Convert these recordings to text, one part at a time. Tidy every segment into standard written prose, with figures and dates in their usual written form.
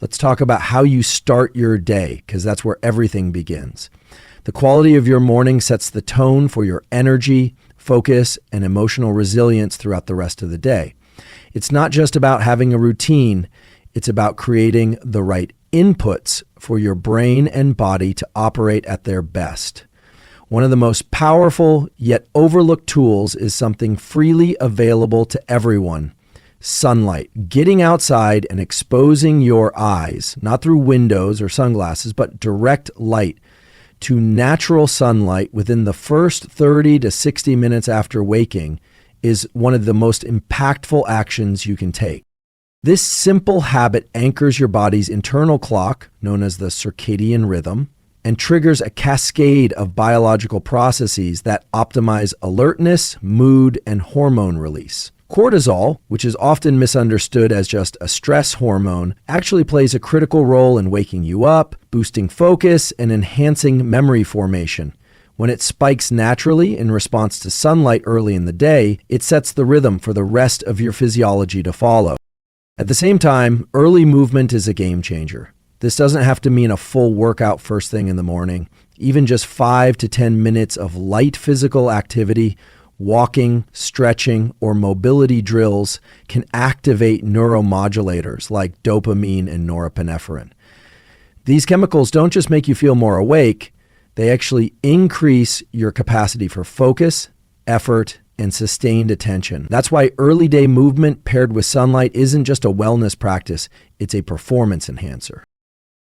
Let's talk about how you start your day, because that's where everything begins. The quality of your morning sets the tone for your energy, focus, and emotional resilience throughout the rest of the day. It's not just about having a routine, it's about creating the right inputs for your brain and body to operate at their best. One of the most powerful yet overlooked tools is something freely available to everyone: sunlight. Getting outside and exposing your eyes, not through windows or sunglasses, but direct light, to natural sunlight within the first 30 to 60 minutes after waking is one of the most impactful actions you can take. This simple habit anchors your body's internal clock, known as the circadian rhythm, and triggers a cascade of biological processes that optimize alertness, mood, and hormone release. Cortisol, which is often misunderstood as just a stress hormone, actually plays a critical role in waking you up, boosting focus, and enhancing memory formation. When it spikes naturally in response to sunlight early in the day, it sets the rhythm for the rest of your physiology to follow. At the same time, early movement is a game changer. This doesn't have to mean a full workout first thing in the morning. Even just 5 to 10 minutes of light physical activity, walking, stretching, or mobility drills can activate neuromodulators like dopamine and norepinephrine. These chemicals don't just make you feel more awake, they actually increase your capacity for focus, effort, and sustained attention. That's why early day movement paired with sunlight isn't just a wellness practice, it's a performance enhancer.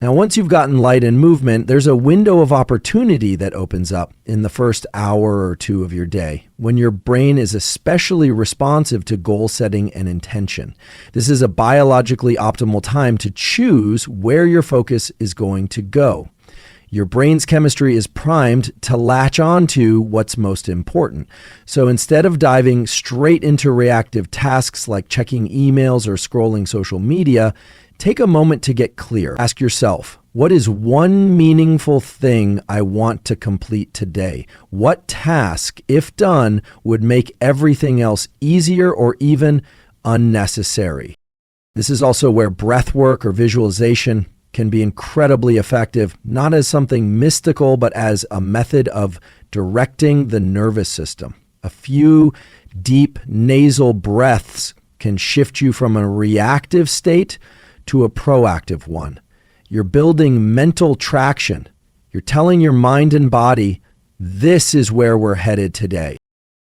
Now, once you've gotten light and movement, there's a window of opportunity that opens up in the first hour or two of your day, when your brain is especially responsive to goal setting and intention. This is a biologically optimal time to choose where your focus is going to go. Your brain's chemistry is primed to latch on to what's most important. So instead of diving straight into reactive tasks like checking emails or scrolling social media, take a moment to get clear. Ask yourself, what is one meaningful thing I want to complete today? What task, if done, would make everything else easier or even unnecessary? This is also where breath work or visualization can be incredibly effective, not as something mystical, but as a method of directing the nervous system. A few deep nasal breaths can shift you from a reactive state to a proactive one. You're building mental traction. You're telling your mind and body, this is where we're headed today.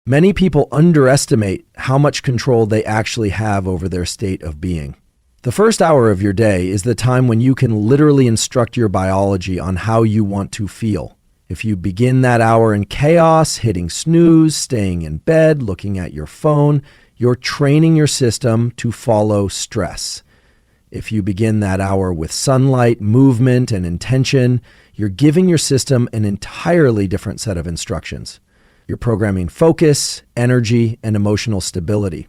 Many people underestimate how much control they actually have over their state of being. The first hour of your day is the time when you can literally instruct your biology on how you want to feel. If you begin that hour in chaos, hitting snooze, staying in bed, looking at your phone, you're training your system to follow stress. If you begin that hour with sunlight, movement, and intention, you're giving your system an entirely different set of instructions. You're programming focus, energy, and emotional stability.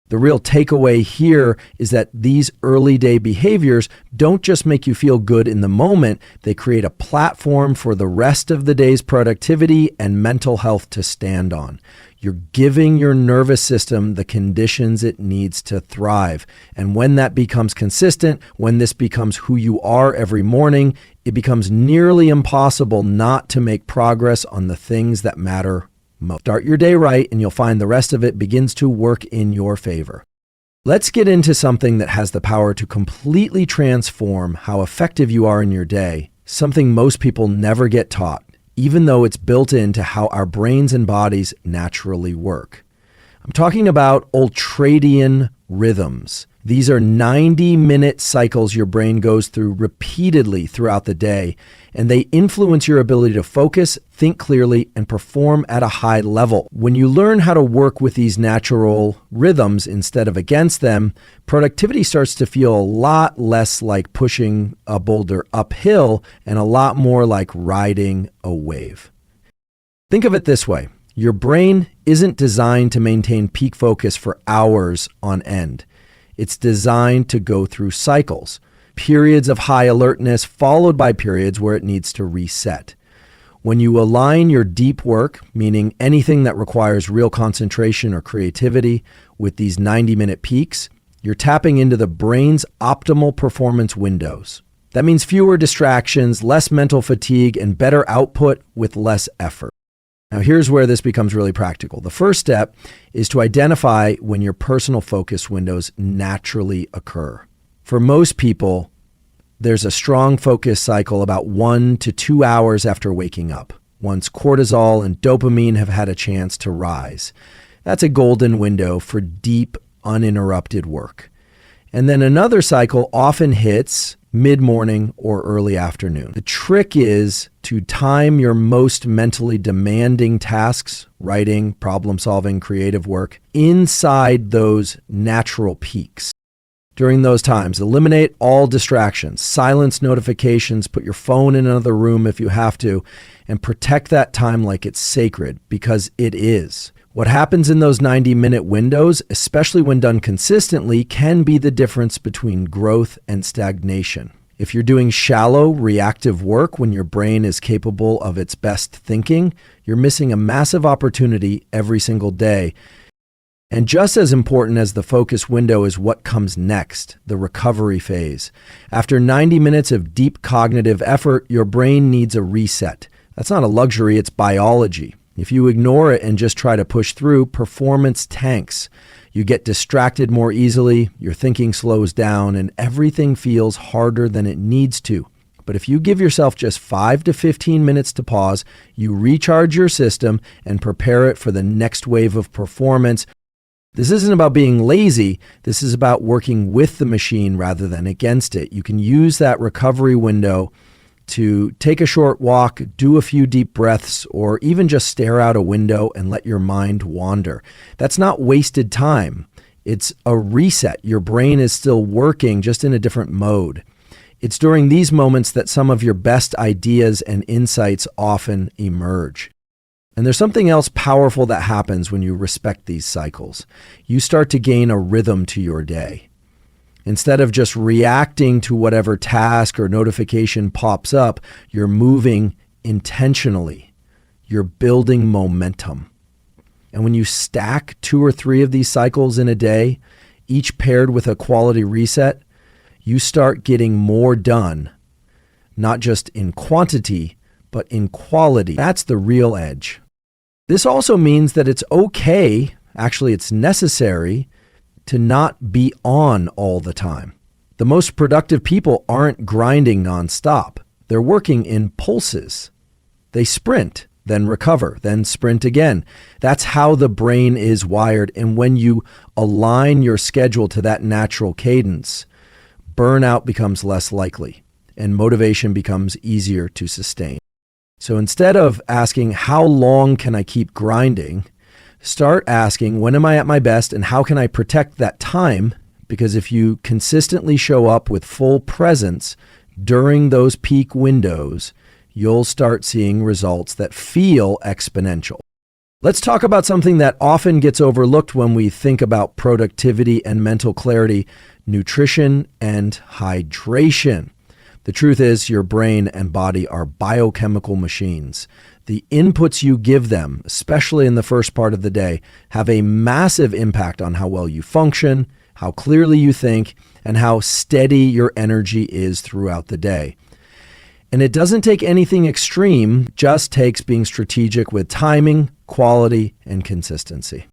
The real takeaway here is that these early day behaviors don't just make you feel good in the moment, they create a platform for the rest of the day's productivity and mental health to stand on. You're giving your nervous system the conditions it needs to thrive. And when that becomes consistent, when this becomes who you are every morning, it becomes nearly impossible not to make progress on the things that matter most. Start your day right, and you'll find the rest of it begins to work in your favor. Let's get into something that has the power to completely transform how effective you are in your day, something most people never get taught, even though it's built into how our brains and bodies naturally work. I'm talking about ultradian rhythms. These are 90-minute cycles your brain goes through repeatedly throughout the day, and they influence your ability to focus, think clearly, and perform at a high level. When you learn how to work with these natural rhythms instead of against them, productivity starts to feel a lot less like pushing a boulder uphill and a lot more like riding a wave. Think of it this way. Your brain isn't designed to maintain peak focus for hours on end. It's designed to go through cycles, periods of high alertness followed by periods where it needs to reset. When you align your deep work, meaning anything that requires real concentration or creativity, with these 90-minute peaks, You're tapping into the brain's optimal performance windows. That means fewer distractions, less mental fatigue, and better output with less effort. Now, here's where this becomes really practical. The first step is to identify when your personal focus windows naturally occur. For most people, there's a strong focus cycle about 1 to 2 hours after waking up, once cortisol and dopamine have had a chance to rise. That's a golden window for deep, uninterrupted work. And then another cycle often hits mid-morning or early afternoon. The trick is to time your most mentally demanding tasks, writing, problem-solving, creative work, inside those natural peaks. During those times, eliminate all distractions, silence notifications, put your phone in another room if you have to, and protect that time like it's sacred, because it is. What happens in those 90-minute windows, especially when done consistently, can be the difference between growth and stagnation. If you're doing shallow, reactive work when your brain is capable of its best thinking, you're missing a massive opportunity every single day. And just as important as the focus window is what comes next, the recovery phase. After 90 minutes of deep cognitive effort, your brain needs a reset. That's not a luxury, it's biology. If you ignore it and just try to push through, performance tanks. You get distracted more easily, your thinking slows down, and everything feels harder than it needs to. But if you give yourself just 5 to 15 minutes to pause, you recharge your system and prepare it for the next wave of performance. This isn't about being lazy. This is about working with the machine rather than against it. You can use that recovery window to take a short walk, do a few deep breaths, or even just stare out a window and let your mind wander. That's not wasted time. It's a reset. Your brain is still working, just in a different mode. It's during these moments that some of your best ideas and insights often emerge. And there's something else powerful that happens when you respect these cycles. You start to gain a rhythm to your day. Instead of just reacting to whatever task or notification pops up, you're moving intentionally. You're building momentum. And when you stack 2 or 3 of these cycles in a day, each paired with a quality reset, you start getting more done, not just in quantity, but in quality. That's the real edge. This also means that it's okay, actually it's necessary, to not be on all the time. The most productive people aren't grinding nonstop. They're working in pulses. They sprint, then recover, then sprint again. That's how the brain is wired. And when you align your schedule to that natural cadence, burnout becomes less likely and motivation becomes easier to sustain. So instead of asking, how long can I keep grinding? Start asking, when am I at my best and how can I protect that time? Because if you consistently show up with full presence during those peak windows, you'll start seeing results that feel exponential. Let's talk about something that often gets overlooked when we think about productivity and mental clarity: nutrition and hydration. The truth is, your brain and body are biochemical machines. The inputs you give them, especially in the first part of the day, have a massive impact on how well you function, how clearly you think, and how steady your energy is throughout the day. And it doesn't take anything extreme, just takes being strategic with timing, quality, and consistency.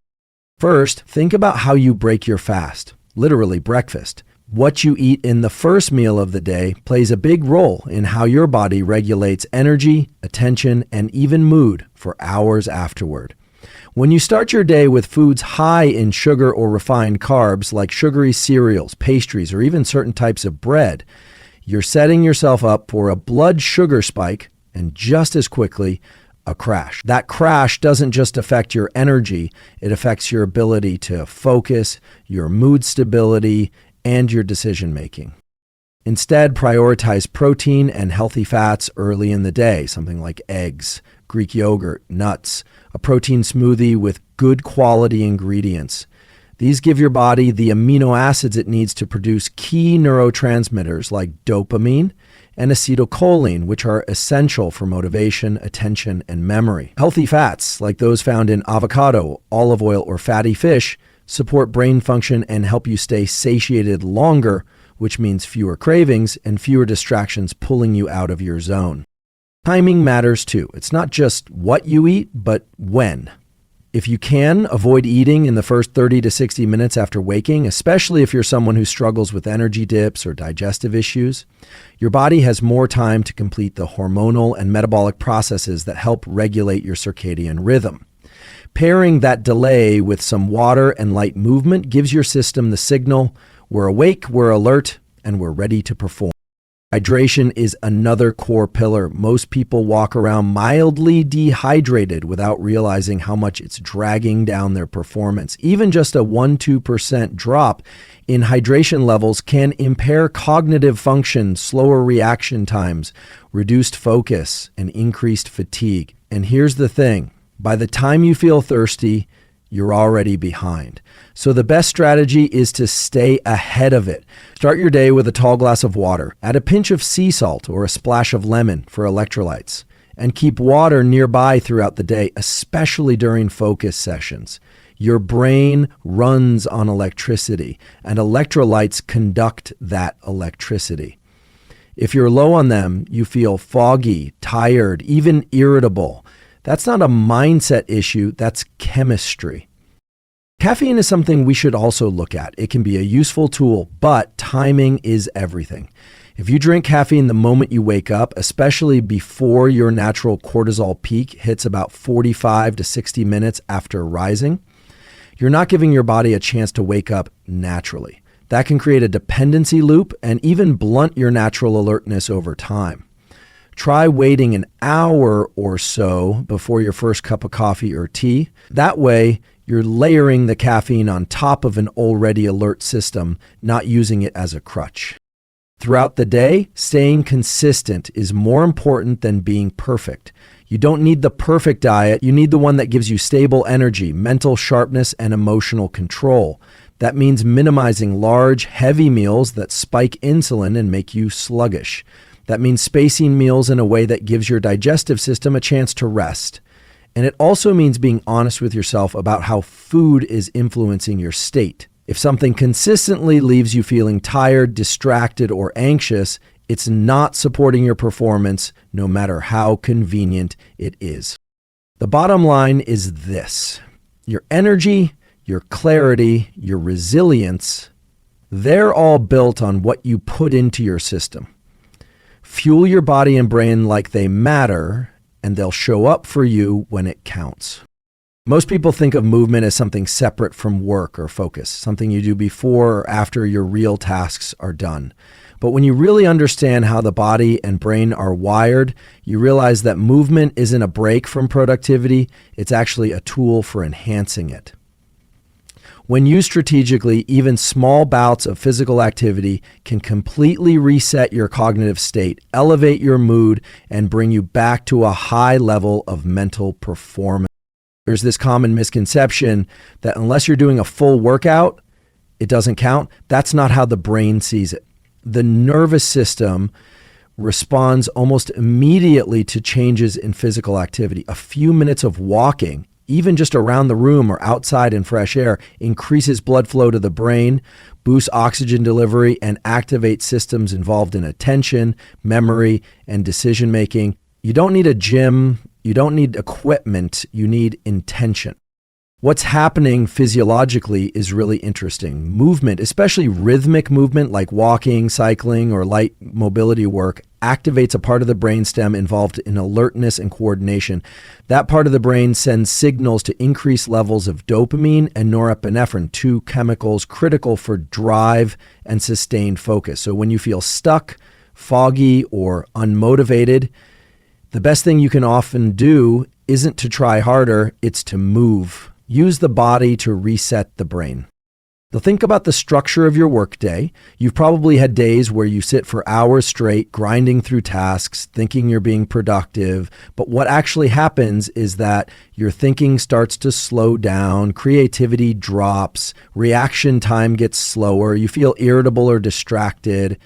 First, think about how you break your fast, literally breakfast. What you eat in the first meal of the day plays a big role in how your body regulates energy, attention, and even mood for hours afterward. When you start your day with foods high in sugar or refined carbs like sugary cereals, pastries, or even certain types of bread, you're setting yourself up for a blood sugar spike and just as quickly, a crash. That crash doesn't just affect your energy, it affects your ability to focus, your mood stability, and your decision making. Instead, prioritize protein and healthy fats early in the day, something like eggs, Greek yogurt, nuts, a protein smoothie with good quality ingredients. These give your body the amino acids it needs to produce key neurotransmitters like dopamine and acetylcholine, which are essential for motivation, attention, and memory. Healthy fats, like those found in avocado, olive oil, or fatty fish, support brain function, and help you stay satiated longer, which means fewer cravings and fewer distractions pulling you out of your zone. Timing matters too. It's not just what you eat, but when. If you can, avoid eating in the first 30 to 60 minutes after waking, especially if you're someone who struggles with energy dips or digestive issues. Your body has more time to complete the hormonal and metabolic processes that help regulate your circadian rhythm. Pairing that delay with some water and light movement gives your system the signal, we're awake, we're alert, and we're ready to perform. Hydration is another core pillar. Most people walk around mildly dehydrated without realizing how much it's dragging down their performance. Even just a 1-2% drop in hydration levels can impair cognitive function, slower reaction times, reduced focus, and increased fatigue. And here's the thing, by the time you feel thirsty, you're already behind. So the best strategy is to stay ahead of it. Start your day with a tall glass of water. Add a pinch of sea salt or a splash of lemon for electrolytes. And keep water nearby throughout the day, especially during focus sessions. Your brain runs on electricity, and electrolytes conduct that electricity. If you're low on them, you feel foggy, tired, even irritable. That's not a mindset issue, that's chemistry. Caffeine is something we should also look at. It can be a useful tool, but timing is everything. If you drink caffeine the moment you wake up, especially before your natural cortisol peak hits about 45 to 60 minutes after rising, you're not giving your body a chance to wake up naturally. That can create a dependency loop and even blunt your natural alertness over time. Try waiting an hour or so before your first cup of coffee or tea. That way, you're layering the caffeine on top of an already alert system, not using it as a crutch. Throughout the day, staying consistent is more important than being perfect. You don't need the perfect diet. You need the one that gives you stable energy, mental sharpness, and emotional control. That means minimizing large, heavy meals that spike insulin and make you sluggish. That means spacing meals in a way that gives your digestive system a chance to rest. And it also means being honest with yourself about how food is influencing your state. If something consistently leaves you feeling tired, distracted, or anxious, it's not supporting your performance, no matter how convenient it is. The bottom line is this: your energy, your clarity, your resilience, they're all built on what you put into your system. Fuel your body and brain like they matter, and they'll show up for you when it counts. Most people think of movement as something separate from work or focus, something you do before or after your real tasks are done. But when you really understand how the body and brain are wired, you realize that movement isn't a break from productivity, it's actually a tool for enhancing it. When used strategically, even small bouts of physical activity can completely reset your cognitive state, elevate your mood, and bring you back to a high level of mental performance. There's this common misconception that unless you're doing a full workout, it doesn't count. That's not how the brain sees it. The nervous system responds almost immediately to changes in physical activity. A few minutes of walking, even just around the room or outside in fresh air, increases blood flow to the brain, boosts oxygen delivery, and activates systems involved in attention, memory, and decision making. You don't need a gym, you don't need equipment, you need intention. What's happening physiologically is really interesting. Movement, especially rhythmic movement like walking, cycling, or light mobility work, activates a part of the brainstem involved in alertness and coordination. That part of the brain sends signals to increase levels of dopamine and norepinephrine, two chemicals critical for drive and sustained focus. So when you feel stuck, foggy, or unmotivated, the best thing you can often do isn't to try harder, it's to move. Use the body to reset the brain. Now think about the structure of your workday. You've probably had days where you sit for hours straight, grinding through tasks, thinking you're being productive. But what actually happens is that your thinking starts to slow down, creativity drops, reaction time gets slower, you feel irritable or distracted.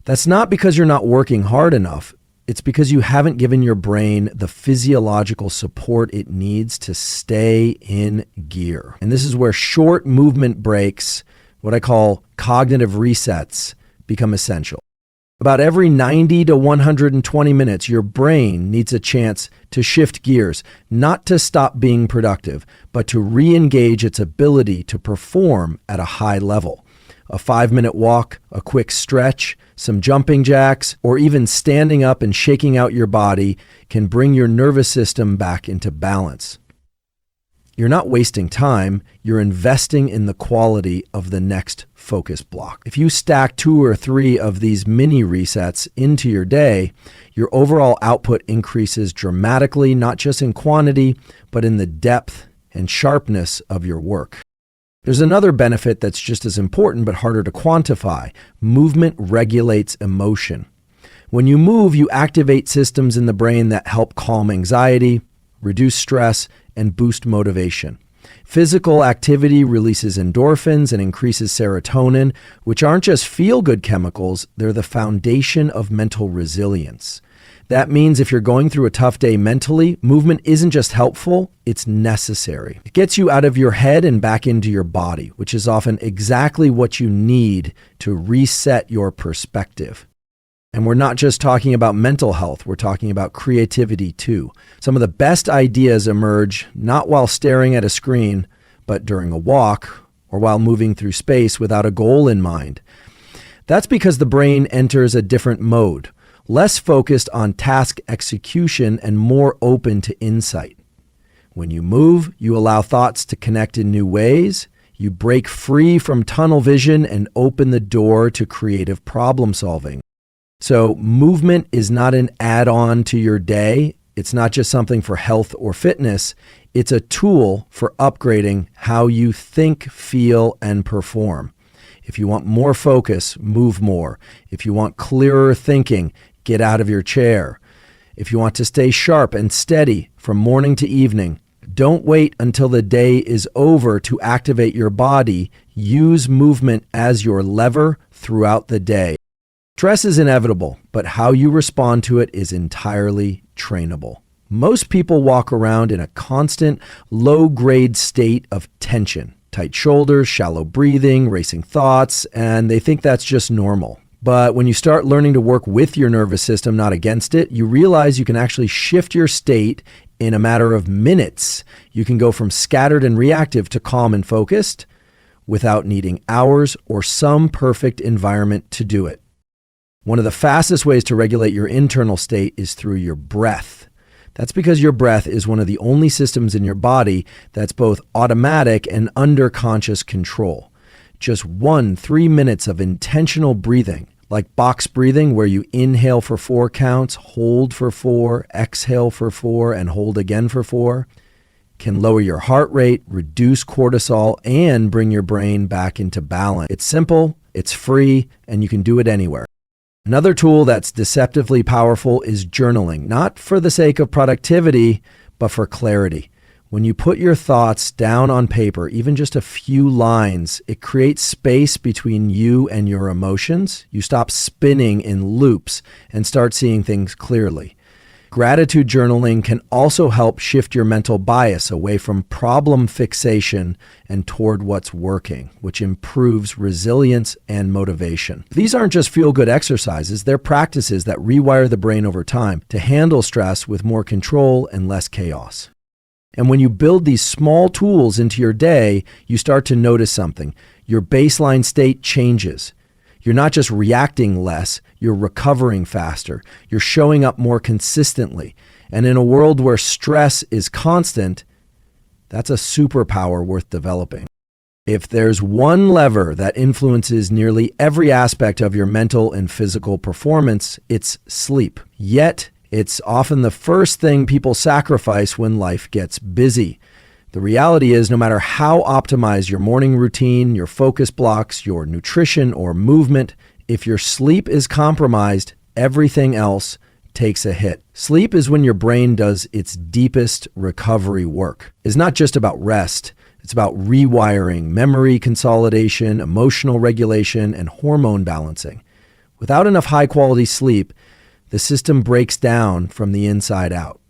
That's not because you're not working hard enough. It's because you haven't given your brain the physiological support it needs to stay in gear. And this is where short movement breaks, what I call cognitive resets, become essential. About every 90 to 120 minutes, your brain needs a chance to shift gears, not to stop being productive, but to re-engage its ability to perform at a high level. A 5-minute walk, a quick stretch, some jumping jacks, or even standing up and shaking out your body can bring your nervous system back into balance. You're not wasting time, you're investing in the quality of the next focus block. If you stack 2 or 3 of these mini resets into your day, your overall output increases dramatically, not just in quantity, but in the depth and sharpness of your work. There's another benefit that's just as important but harder to quantify. Movement regulates emotion. When you move, you activate systems in the brain that help calm anxiety, reduce stress, and boost motivation. Physical activity releases endorphins and increases serotonin, which aren't just feel-good chemicals, they're the foundation of mental resilience. That means if you're going through a tough day mentally, movement isn't just helpful, it's necessary. It gets you out of your head and back into your body, which is often exactly what you need to reset your perspective. And we're not just talking about mental health, we're talking about creativity too. Some of the best ideas emerge not while staring at a screen, but during a walk or while moving through space without a goal in mind. That's because the brain enters a different mode, less focused on task execution and more open to insight. When you move, you allow thoughts to connect in new ways. You break free from tunnel vision and open the door to creative problem solving. So movement is not an add-on to your day. It's not just something for health or fitness. It's a tool for upgrading how you think, feel, and perform. If you want more focus, move more. If you want clearer thinking, get out of your chair. If you want to stay sharp and steady from morning to evening, don't wait until the day is over to activate your body. Use movement as your lever throughout the day. Stress is inevitable, but how you respond to it is entirely trainable. Most people walk around in a constant, low-grade state of tension. Tight shoulders, shallow breathing, racing thoughts, and they think that's just normal. But when you start learning to work with your nervous system, not against it, you realize you can actually shift your state in a matter of minutes. You can go from scattered and reactive to calm and focused without needing hours or some perfect environment to do it. One of the fastest ways to regulate your internal state is through your breath. That's because your breath is one of the only systems in your body that's both automatic and under conscious control. Just 3 minutes of intentional breathing, like box breathing where you inhale for 4 counts, hold for 4, exhale for 4, and hold again for 4, can lower your heart rate, reduce cortisol, and bring your brain back into balance. It's simple, it's free, and you can do it anywhere. Another tool that's deceptively powerful is journaling, not for the sake of productivity, but for clarity. When you put your thoughts down on paper, even just a few lines, it creates space between you and your emotions. You stop spinning in loops and start seeing things clearly. Gratitude journaling can also help shift your mental bias away from problem fixation and toward what's working, which improves resilience and motivation. These aren't just feel-good exercises, they're practices that rewire the brain over time to handle stress with more control and less chaos. And when you build these small tools into your day, you start to notice something. Your baseline state changes. You're not just reacting less, you're recovering faster. You're showing up more consistently. And in a world where stress is constant, that's a superpower worth developing. If there's one lever that influences nearly every aspect of your mental and physical performance, it's sleep. Yet, it's often the first thing people sacrifice when life gets busy. The reality is, no matter how optimized your morning routine, your focus blocks, your nutrition or movement, if your sleep is compromised, everything else takes a hit. Sleep is when your brain does its deepest recovery work. It's not just about rest. It's about rewiring, memory consolidation, emotional regulation, and hormone balancing. Without enough high-quality sleep, The system breaks down from the inside out.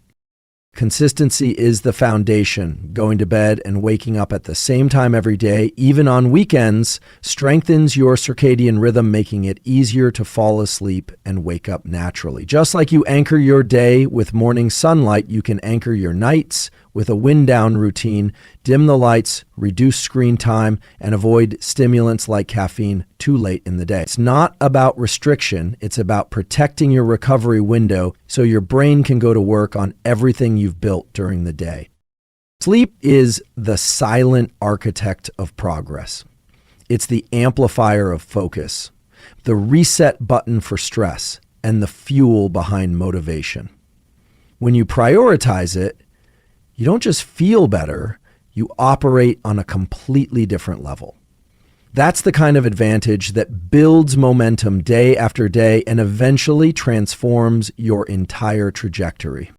Consistency is the foundation. Going to bed and waking up at the same time every day, even on weekends, strengthens your circadian rhythm, making it easier to fall asleep and wake up naturally. Just like you anchor your day with morning sunlight, you can anchor your nights with a wind down routine, dim the lights, reduce screen time, and avoid stimulants like caffeine too late in the day. It's not about restriction. It's about protecting your recovery window so your brain can go to work on everything you've built during the day. Sleep is the silent architect of progress. It's the amplifier of focus, the reset button for stress, and the fuel behind motivation. When you prioritize it, you don't just feel better, you operate on a completely different level. That's the kind of advantage that builds momentum day after day and eventually transforms your entire trajectory.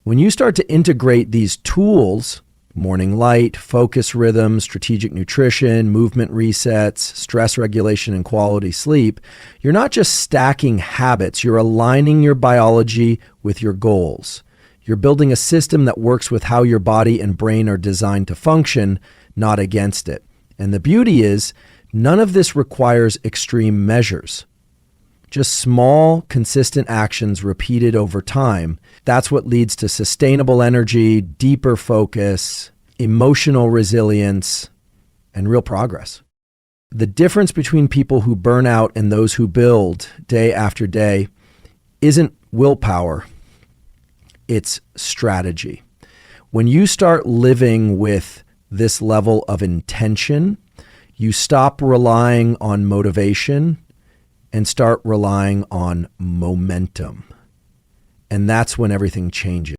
When you start to integrate these tools, morning light, focus rhythm, strategic nutrition, movement resets, stress regulation, and quality sleep, you're not just stacking habits, you're aligning your biology with your goals. You're building a system that works with how your body and brain are designed to function, not against it. And the beauty is, none of this requires extreme measures. Just small, consistent actions repeated over time. That's what leads to sustainable energy, deeper focus, emotional resilience, and real progress. The difference between people who burn out and those who build day after day isn't willpower. It's strategy. When you start living with this level of intention, you stop relying on motivation and start relying on momentum. And that's when everything changes.